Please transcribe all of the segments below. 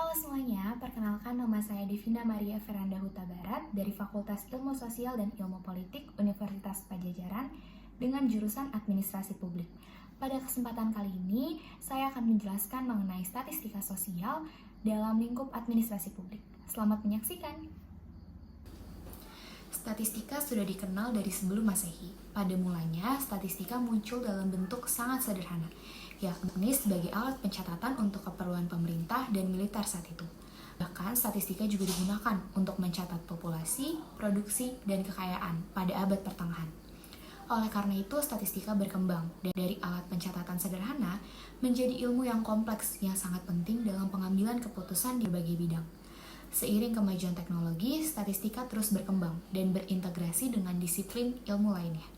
Halo semuanya, perkenalkan nama saya Devina Maria Veranda Huta Barat dari Fakultas Ilmu Sosial dan Ilmu Politik Universitas Padjadjaran dengan jurusan Administrasi Publik. Pada kesempatan kali ini, saya akan menjelaskan mengenai statistika sosial dalam lingkup administrasi publik. Selamat menyaksikan! Statistika sudah dikenal dari sebelum Masehi. Pada mulanya, statistika muncul dalam bentuk sangat sederhana, yakni sebagai alat pencatatan untuk keperluan pemerintah dan militer saat itu. Bahkan, statistika juga digunakan untuk mencatat populasi, produksi, dan kekayaan pada abad pertengahan. Oleh karena itu, statistika berkembang dan dari alat pencatatan sederhana menjadi ilmu yang kompleks yang sangat penting dalam pengambilan keputusan di berbagai bidang. Seiring kemajuan teknologi, statistika terus berkembang dan berintegrasi dengan disiplin ilmu lainnya.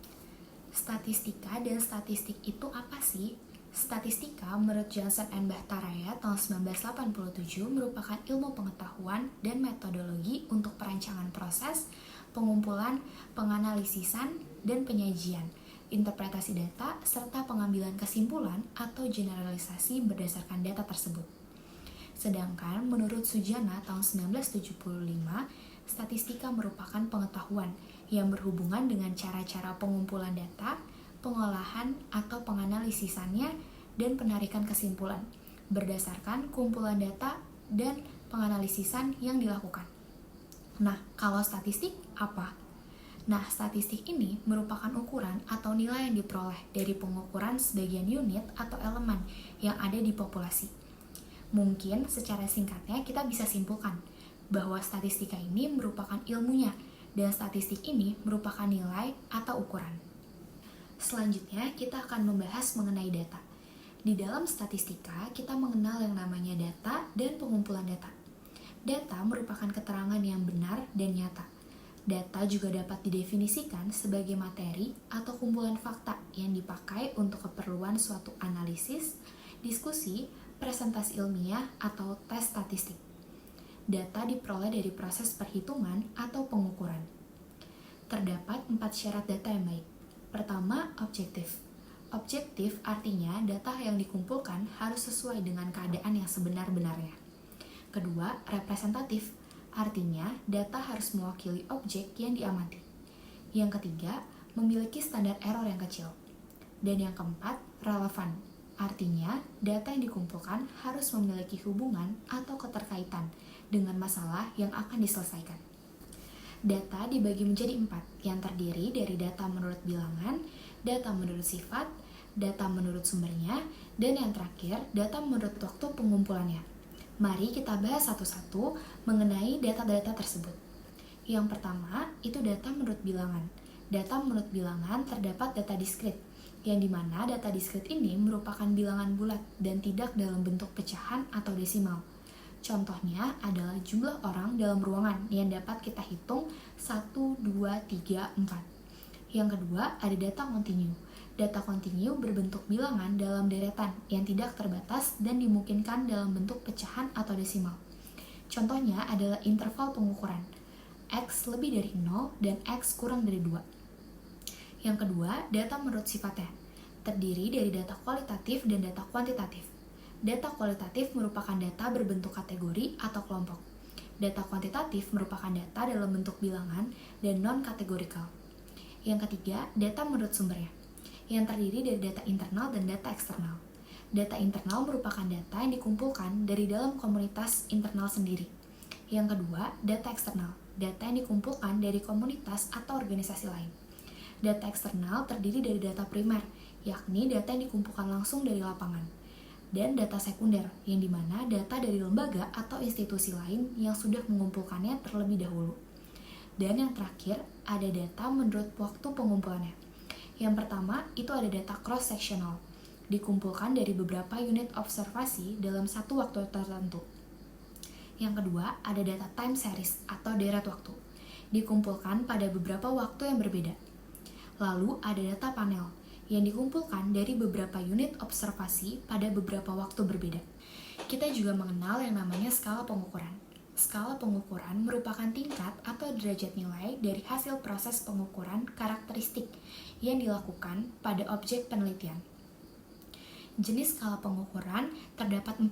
Statistika dan statistik itu apa sih? Statistika menurut Johnson and Bahtaraya tahun 1987 merupakan ilmu pengetahuan dan metodologi untuk perancangan proses, pengumpulan, penganalisisan, dan penyajian, interpretasi data, serta pengambilan kesimpulan atau generalisasi berdasarkan data tersebut. Sedangkan menurut Sujana tahun 1975, statistika merupakan pengetahuan yang berhubungan dengan cara-cara pengumpulan data, pengolahan atau penganalisisannya, dan penarikan kesimpulan berdasarkan kumpulan data dan penganalisisan yang dilakukan. Nah, kalau statistik apa? Nah, statistik ini merupakan ukuran atau nilai yang diperoleh dari pengukuran sebagian unit atau elemen yang ada di populasi. Mungkin secara singkatnya kita bisa simpulkan bahwa statistika ini merupakan ilmunya dan statistik ini merupakan nilai atau ukuran. Selanjutnya kita akan membahas mengenai data. Di dalam statistika kita mengenal yang namanya data dan pengumpulan data. Data merupakan keterangan yang benar dan nyata. Data juga dapat didefinisikan sebagai materi atau kumpulan fakta yang dipakai untuk keperluan suatu analisis, diskusi, presentasi ilmiah, atau tes statistik. Data diperoleh dari proses perhitungan atau pengukuran. Terdapat 4 syarat data yang baik. Pertama, objektif. Objektif artinya data yang dikumpulkan harus sesuai dengan keadaan yang sebenar-benarnya. Kedua, representatif. Artinya data harus mewakili objek yang diamati. Yang ketiga, memiliki standar error yang kecil. Dan yang keempat, relevan. Artinya, data yang dikumpulkan harus memiliki hubungan atau keterkaitan dengan masalah yang akan diselesaikan. Data dibagi menjadi 4, yang terdiri dari data menurut bilangan, data menurut sifat, data menurut sumbernya, dan yang terakhir, data menurut waktu pengumpulannya. Mari kita bahas satu-satu mengenai data-data tersebut. Yang pertama, itu data menurut bilangan. Data menurut bilangan terdapat data diskrit, yang dimana data diskrit ini merupakan bilangan bulat dan tidak dalam bentuk pecahan atau desimal. Contohnya adalah jumlah orang dalam ruangan yang dapat kita hitung 1, 2, 3, 4. Yang kedua, ada data kontinu. Data kontinu berbentuk bilangan dalam deretan yang tidak terbatas dan dimungkinkan dalam bentuk pecahan atau desimal. Contohnya adalah interval pengukuran, X lebih dari 0 dan X kurang dari 2. Yang kedua, data menurut sifatnya, terdiri dari data kualitatif dan data kuantitatif. Data kualitatif merupakan data berbentuk kategori atau kelompok. Data kuantitatif merupakan data dalam bentuk bilangan dan non-kategorikal. Yang ketiga, data menurut sumbernya, yang terdiri dari data internal dan data eksternal. Data internal merupakan data yang dikumpulkan dari dalam komunitas internal sendiri. Yang kedua, data eksternal, data yang dikumpulkan dari komunitas atau organisasi lain. Data eksternal terdiri dari data primer, yakni data yang dikumpulkan langsung dari lapangan. Dan data sekunder, yang dimana data dari lembaga atau institusi lain yang sudah mengumpulkannya terlebih dahulu. Dan yang terakhir, ada data menurut waktu pengumpulannya. Yang pertama, itu ada data cross-sectional, dikumpulkan dari beberapa unit observasi dalam satu waktu tertentu. Yang kedua, ada data time series atau deret waktu, dikumpulkan pada beberapa waktu yang berbeda. Lalu ada data panel, yang dikumpulkan dari beberapa unit observasi pada beberapa waktu berbeda. Kita juga mengenal yang namanya skala pengukuran. Skala pengukuran merupakan tingkat atau derajat nilai dari hasil proses pengukuran karakteristik yang dilakukan pada objek penelitian. Jenis skala pengukuran terdapat 4,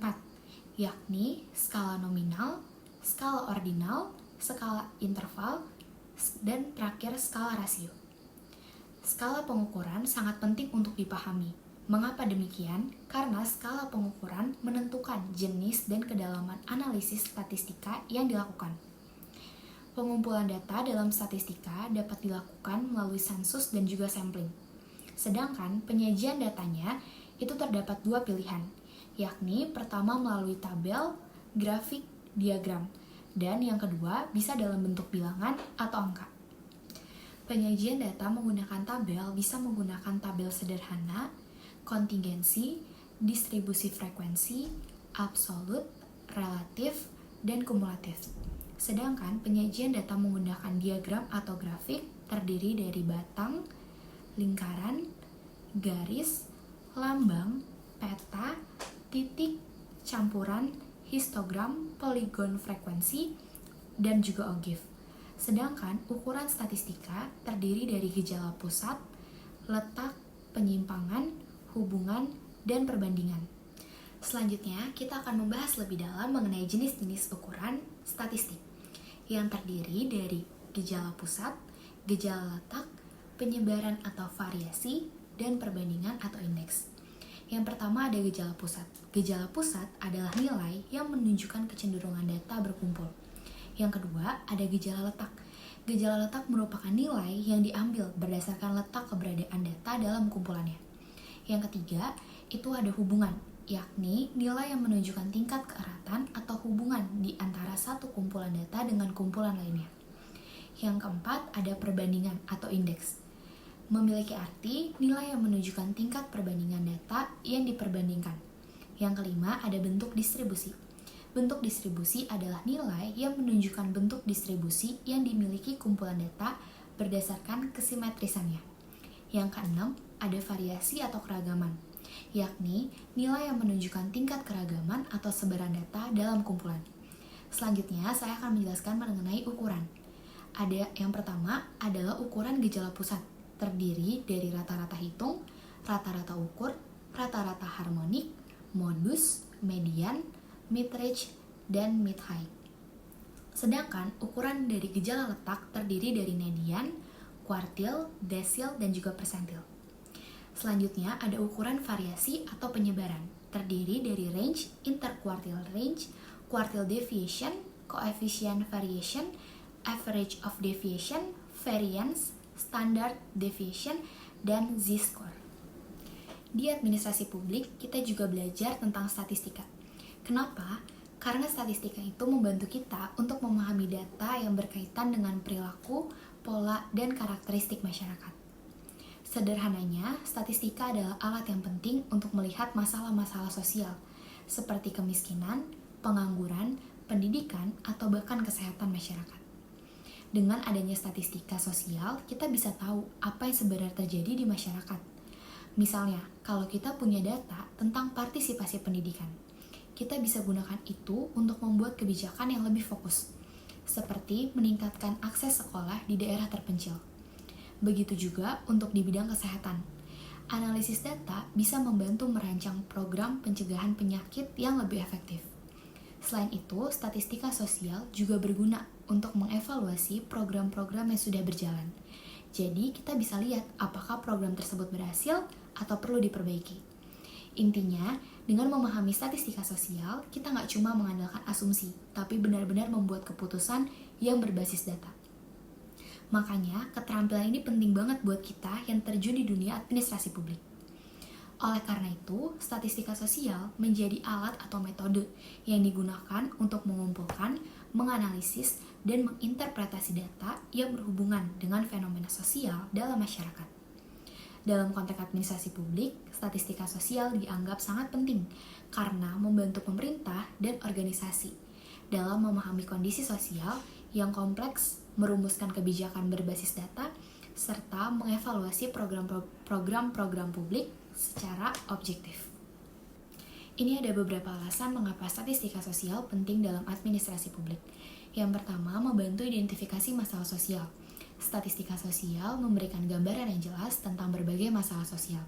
yakni skala nominal, skala ordinal, skala interval, dan terakhir skala rasio. Skala pengukuran sangat penting untuk dipahami. Mengapa demikian? Karena skala pengukuran menentukan jenis dan kedalaman analisis statistika yang dilakukan. Pengumpulan data dalam statistika dapat dilakukan melalui sensus dan juga sampling. Sedangkan penyajian datanya itu terdapat dua pilihan, yakni pertama melalui tabel, grafik, diagram, dan yang kedua bisa dalam bentuk bilangan atau angka. Penyajian data menggunakan tabel bisa menggunakan tabel sederhana, kontingensi, distribusi frekuensi, absolut, relatif, dan kumulatif. Sedangkan penyajian data menggunakan diagram atau grafik terdiri dari batang, lingkaran, garis, lambang, peta, titik, campuran, histogram, poligon frekuensi, dan juga ogive. Sedangkan ukuran statistika terdiri dari gejala pusat, letak, penyimpangan, hubungan, dan perbandingan. Selanjutnya, kita akan membahas lebih dalam mengenai jenis-jenis ukuran statistik yang terdiri dari gejala pusat, gejala letak, penyebaran atau variasi, dan perbandingan atau indeks. Yang pertama ada gejala pusat. Gejala pusat adalah nilai yang menunjukkan kecenderungan data berkumpul. Yang kedua ada gejala letak. Gejala letak merupakan nilai yang diambil berdasarkan letak keberadaan data dalam kumpulannya. Yang ketiga itu ada hubungan, yakni nilai yang menunjukkan tingkat keeratan atau hubungan di antara satu kumpulan data dengan kumpulan lainnya. Yang keempat ada perbandingan atau indeks. Memiliki arti nilai yang menunjukkan tingkat perbandingan data yang diperbandingkan. Yang kelima ada bentuk distribusi. Bentuk distribusi adalah nilai yang menunjukkan bentuk distribusi yang dimiliki kumpulan data berdasarkan kesimetrisannya. Yang keenam ada variasi atau keragaman, yakni nilai yang menunjukkan tingkat keragaman atau sebaran data dalam kumpulan. Selanjutnya, saya akan menjelaskan mengenai ukuran. Ada yang pertama adalah ukuran gejala pusat, terdiri dari rata-rata hitung, rata-rata ukur, rata-rata harmonik, modus, median, mid-range, dan mid-high. Sedangkan ukuran dari gejala letak terdiri dari median, kuartil, desil, dan juga persentil. Selanjutnya ada ukuran variasi atau penyebaran, terdiri dari range, interquartile range, quartile deviation, coefficient variation, average of deviation, variance, standard deviation, dan z-score. Di administrasi publik, kita juga belajar tentang statistika. Kenapa? Karena statistika itu membantu kita untuk memahami data yang berkaitan dengan perilaku, pola, dan karakteristik masyarakat. Sederhananya, statistika adalah alat yang penting untuk melihat masalah-masalah sosial, seperti kemiskinan, pengangguran, pendidikan, atau bahkan kesehatan masyarakat. Dengan adanya statistika sosial, kita bisa tahu apa yang sebenarnya terjadi di masyarakat. Misalnya, kalau kita punya data tentang partisipasi pendidikan, kita bisa gunakan itu untuk membuat kebijakan yang lebih fokus, seperti meningkatkan akses sekolah di daerah terpencil. Begitu juga untuk di bidang kesehatan. Analisis data bisa membantu merancang program pencegahan penyakit yang lebih efektif. Selain itu, statistika sosial juga berguna untuk mengevaluasi program-program yang sudah berjalan. Jadi, kita bisa lihat apakah program tersebut berhasil atau perlu diperbaiki. Intinya, dengan memahami statistika sosial, kita nggak cuma mengandalkan asumsi, tapi benar-benar membuat keputusan yang berbasis data. Makanya, keterampilan ini penting banget buat kita yang terjun di dunia administrasi publik. Oleh karena itu, statistika sosial menjadi alat atau metode yang digunakan untuk mengumpulkan, menganalisis, dan menginterpretasi data yang berhubungan dengan fenomena sosial dalam masyarakat. Dalam konteks administrasi publik, statistika sosial dianggap sangat penting karena membantu pemerintah dan organisasi dalam memahami kondisi sosial yang kompleks, merumuskan kebijakan berbasis data, serta mengevaluasi program-program publik secara objektif. Ini ada beberapa alasan mengapa statistika sosial penting dalam administrasi publik. Yang pertama, membantu identifikasi masalah sosial. Statistika sosial memberikan gambaran yang jelas tentang berbagai masalah sosial,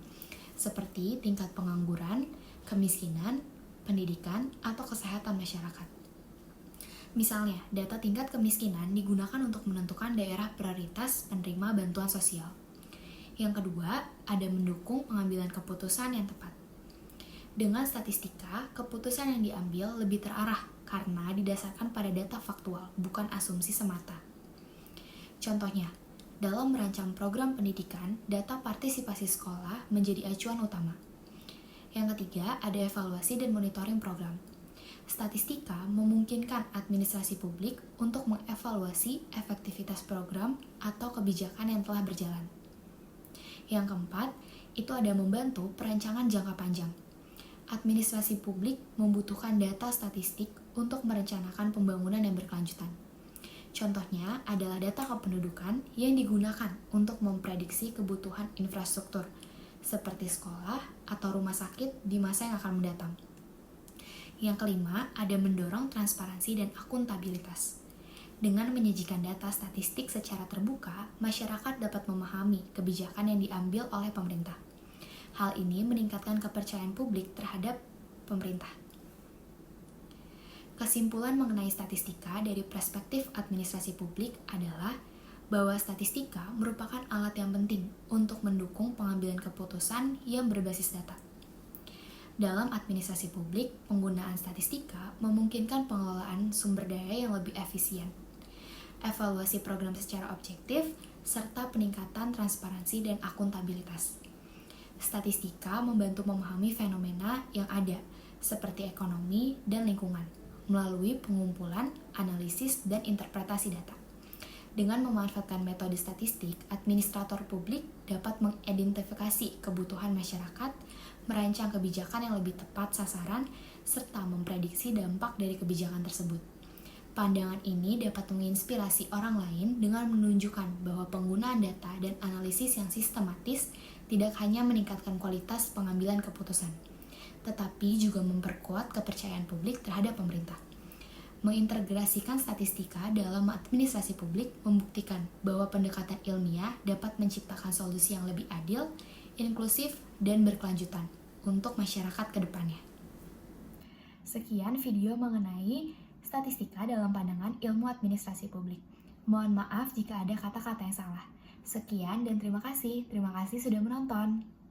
seperti tingkat pengangguran, kemiskinan, pendidikan, atau kesehatan masyarakat. Misalnya, data tingkat kemiskinan digunakan untuk menentukan daerah prioritas penerima bantuan sosial. Yang kedua, ada mendukung pengambilan keputusan yang tepat. Dengan statistika, keputusan yang diambil lebih terarah karena didasarkan pada data faktual, bukan asumsi semata. Contohnya, dalam merancang program pendidikan, data partisipasi sekolah menjadi acuan utama. Yang ketiga, ada evaluasi dan monitoring program. Statistika memungkinkan administrasi publik untuk mengevaluasi efektivitas program atau kebijakan yang telah berjalan. Yang keempat, itu ada membantu perancangan jangka panjang. Administrasi publik membutuhkan data statistik untuk merencanakan pembangunan yang berkelanjutan. Contohnya adalah data kependudukan yang digunakan untuk memprediksi kebutuhan infrastruktur, seperti sekolah atau rumah sakit di masa yang akan mendatang. Yang kelima, ada mendorong transparansi dan akuntabilitas. Dengan menyajikan data statistik secara terbuka, masyarakat dapat memahami kebijakan yang diambil oleh pemerintah. Hal ini meningkatkan kepercayaan publik terhadap pemerintah. Kesimpulan mengenai statistika dari perspektif administrasi publik adalah bahwa statistika merupakan alat yang penting untuk mendukung pengambilan keputusan yang berbasis data. Dalam administrasi publik, penggunaan statistika memungkinkan pengelolaan sumber daya yang lebih efisien, evaluasi program secara objektif, serta peningkatan transparansi dan akuntabilitas. Statistika membantu memahami fenomena yang ada, seperti ekonomi dan lingkungan, melalui pengumpulan, analisis, dan interpretasi data. Dengan memanfaatkan metode statistik, administrator publik dapat mengidentifikasi kebutuhan masyarakat, merancang kebijakan yang lebih tepat sasaran, serta memprediksi dampak dari kebijakan tersebut. Pandangan ini dapat menginspirasi orang lain dengan menunjukkan bahwa penggunaan data dan analisis yang sistematis tidak hanya meningkatkan kualitas pengambilan keputusan, tetapi juga memperkuat kepercayaan publik terhadap pemerintah. Mengintegrasikan statistika dalam administrasi publik membuktikan bahwa pendekatan ilmiah dapat menciptakan solusi yang lebih adil, inklusif, dan berkelanjutan untuk masyarakat ke depannya. Sekian video mengenai statistika dalam pandangan ilmu administrasi publik. Mohon maaf jika ada kata-kata yang salah. Sekian dan terima kasih. Terima kasih sudah menonton.